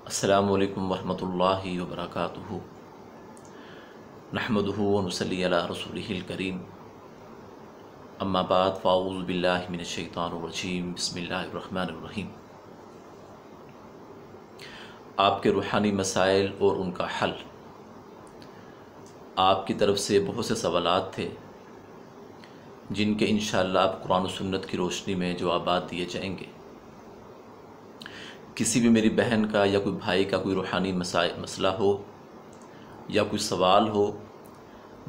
अस्सलामु अलैकुम वरहमतुल्लाहि वबरकातुहू। नहमदुहू व नुसल्ली अला रसूलिहिल करीम। अम्मा बाद फ़ाऊज़ु बिल्लाहि मिनश शैतानिर रजीम। बिस्मिल्लाहिर रहमानिर रहीम। आपके रूहानी मसाइल और उनका हल। आपकी तरफ से बहुत से सवालात थे जिनके इंशाअल्लाह आप कुरान और सुन्नत की रोशनी में जवाबात दिए जाएंगे। किसी भी मेरी बहन का या कोई भाई का कोई रूहानी मसला हो या कोई सवाल हो,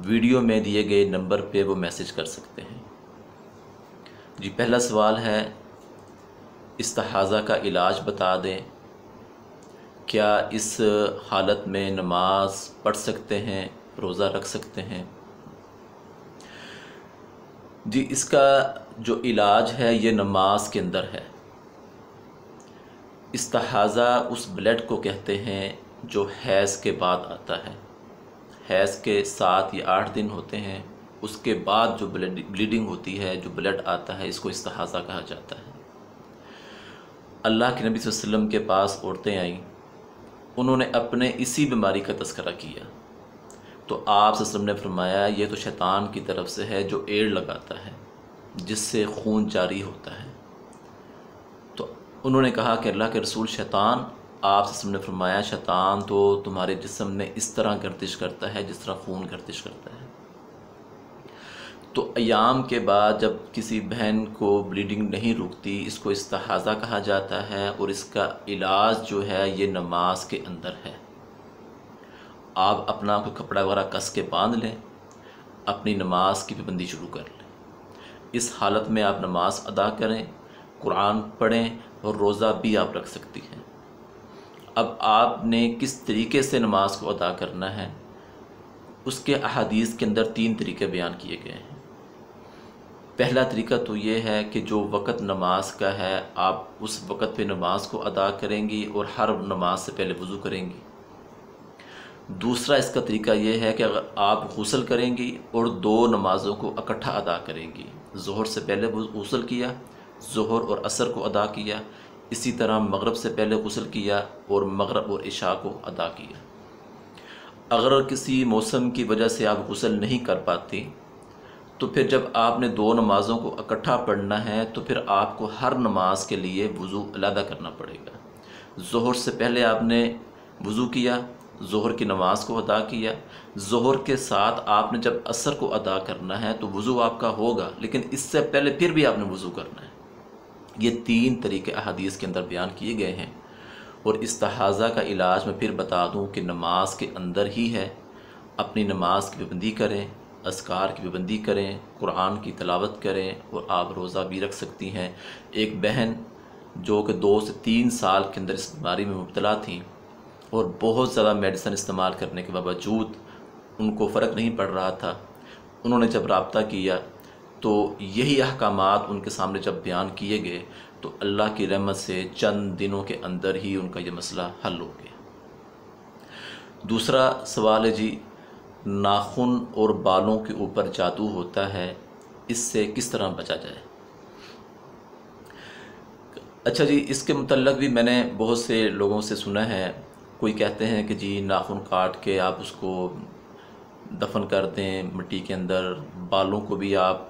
वीडियो में दिए गए नंबर पे वो मैसेज कर सकते हैं। जी, पहला सवाल है, इस्तिहाज़ा का इलाज बता दें। क्या इस हालत में नमाज पढ़ सकते हैं, रोज़ा रख सकते हैं? जी, इसका जो इलाज है ये नमाज के अंदर है। इस्तिहाज़ा उस ब्लड को कहते हैं जो हैज़ के बाद आता है। हैज़ के 7 या 8 दिन होते हैं, उसके बाद जो ब्लीडिंग होती है, जो ब्लड आता है, इसको इस्तिहाज़ा कहा जाता है। अल्लाह के नबी सल्लल्लाहु अलैहि वसल्लम के पास औरतें आईं, उन्होंने अपने इसी बीमारी का तज़किरा किया तो आप सल्लल्लाहु अलैहि वसल्लम ने फरमाया, ये तो शैतान की तरफ से है जो एड़ लगाता है, जिससे खून जारी होता है। तो उन्होंने कहा कि अल्लाह के रसूल, शैतान? आप सल्लल्लाहु अलैहि वसल्लम ने फरमाया, शैतान तो तुम्हारे जिस्म में इस तरह गर्दिश करता है जिस तरह खून गर्दिश करता है। तो अयाम के बाद जब किसी बहन को ब्लीडिंग नहीं रुकती, इसको इस्तिहाज़ा कहा जाता है और इसका इलाज जो है ये नमाज के अंदर है। आप अपना कोई कपड़ा वगैरह कस के बांध लें, अपनी नमाज की पाबंदी शुरू कर लें। इस हालत में आप नमाज अदा करें, कुरान पढ़ें और रोज़ा भी आप रख सकती हैं। अब आपने किस तरीके से नमाज को अदा करना है, उसके अहादीस के अंदर 3 तरीके बयान किए गए हैं। पहला तरीका तो ये है कि जो वक़्त नमाज का है, आप उस वक़्त पे नमाज को अदा करेंगी और हर नमाज से पहले वज़ू करेंगी। दूसरा इसका तरीका ये है कि अगर आप गुस्ल करेंगी और 2 नमाज़ों को इकट्ठा अदा करेंगी। ज़ोहर से पहले गुस्ल किया, ज़ोहर और असर को अदा किया, इसी तरह मगरिब से पहले गुस्ल किया और मगरिब और इशा को अदा किया। अगर किसी मौसम की वजह से आप गुस्ल नहीं कर पाती तो फिर जब आपने 2 नमाज़ों को इकट्ठा पढ़ना है तो फिर आपको हर नमाज के लिए वज़ू अलग करना पड़ेगा। ज़ोहर से पहले आपने वज़ू किया, ज़ोहर की नमाज को अदा किया, ज़ोहर के साथ आपने जब असर को अदा करना है तो वज़ू आपका होगा, लेकिन इससे पहले फिर भी आपने वज़ू करना है। ये 3 तरीके अहादीस के अंदर बयान किए गए हैं। और इस्तिहाज़ा का इलाज मैं फिर बता दूं कि नमाज के अंदर ही है। अपनी नमाज की पाबंदी करें, अस्कार की पाबंदी करें, कुरान की तिलावत करें और आप रोज़ा भी रख सकती हैं। एक बहन जो कि 2 से 3 साल के अंदर इस बीमारी में मुब्तला थी और बहुत ज़्यादा मेडिसिन इस्तेमाल करने के बावजूद उनको फ़र्क नहीं पड़ रहा था, उन्होंने जब राब्ता किया तो यही अहकामात उनके सामने जब बयान किए गए तो अल्लाह की रहमत से चंद दिनों के अंदर ही उनका ये मसला हल हो गया। दूसरा सवाल है जी, नाखून और बालों के ऊपर जादू होता है, इससे किस तरह बचा जाए? अच्छा जी, इसके मुतल्लक़ भी मैंने बहुत से लोगों से सुना है। कोई कहते हैं कि जी नाखून काट के आप उसको दफन कर दें मिट्टी के अंदर। बालों को भी आप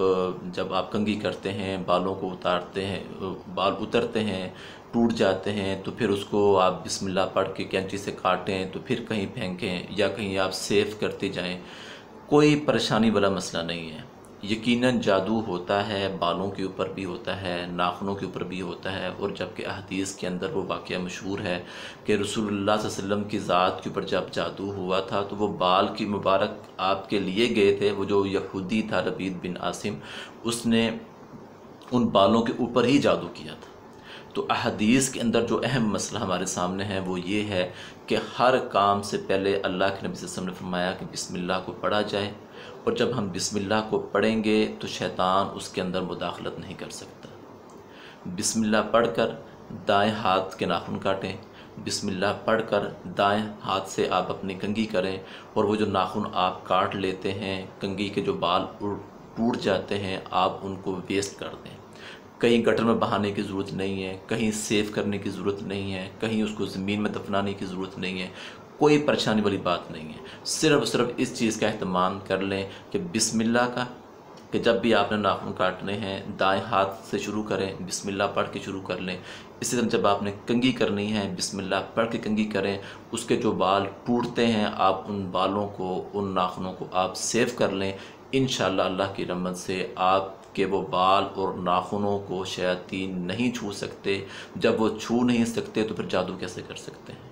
जब आप कंघी करते हैं, बालों को उतारते हैं, बाल उतरते हैं, टूट जाते हैं, तो फिर उसको आप बिस्मिल्लाह पढ़ के कैंची से काटें तो फिर कहीं फेंकें या कहीं आप सेफ करते जाएं। कोई परेशानी वाला मसला नहीं है। यकीनन जादू होता है, बालों के ऊपर भी होता है, नाखूनों के ऊपर भी होता है। और जबकि अहदीस के अंदर वो वाक़या मशहूर है कि रसूलुल्लाह सल्लल्लाहु अलैहि वसल्लम की ज़ात के ऊपर जब जादू हुआ था तो वो बाल की मुबारक आपके लिए गए थे। वो जो यहूदी था रबीद बिन आसिम, उसने उन बालों के ऊपर ही जादू किया था। तो अहदीस के अंदर जो अहम मसला हमारे सामने है वो ये है कि हर काम से पहले अल्लाह के नबी सल्लल्लाहु अलैहि वसल्लम ने फरमाया कि बिस्मिल्लाह को पढ़ा जाए, और जब हम बिस्मिल्लाह को पढ़ेंगे तो शैतान उसके अंदर मुदाखलत नहीं कर सकता। बिस्मिल्लाह पढ़कर दाएं हाथ के नाखून काटें, बिस्मिल्लाह पढ़कर दाएं हाथ से आप अपनी कंघी करें, और वो जो नाखून आप काट लेते हैं, कंघी के जो बाल टूट जाते हैं, आप उनको वेस्ट कर दें। کہیں گٹر میں بہانے کی ضرورت نہیں ہے، کہیں سیف کرنے کی ضرورت نہیں ہے، کہیں اس کو زمین میں دفنانے کی ضرورت نہیں ہے، کوئی پریشانی والی بات نہیں ہے۔ صرف اس چیز کا اہتمام کر لیں کہ بسم اللہ کا، کہ جب بھی آپ نے ناخن کاٹنے ہیں دائیں ہاتھ سے شروع کریں، بسم اللہ پڑھ کے شروع کر لیں۔ اسی طرح جب آپ نے کنگھی کرنی ہے بسم اللہ پڑھ کے کنگھی کریں۔ اس کے جو بال ٹوٹتے ہیں آپ ان بالوں کو، ان ناخنوں کو آپ سیو کر لیں۔ انشاءاللہ اللہ کی رحمت سے آپ کہ وہ بال اور ناخنوں کو شیاطین نہیں چھو سکتے۔ جب وہ چھو نہیں سکتے تو پھر جادو کیسے کر سکتے ہیں؟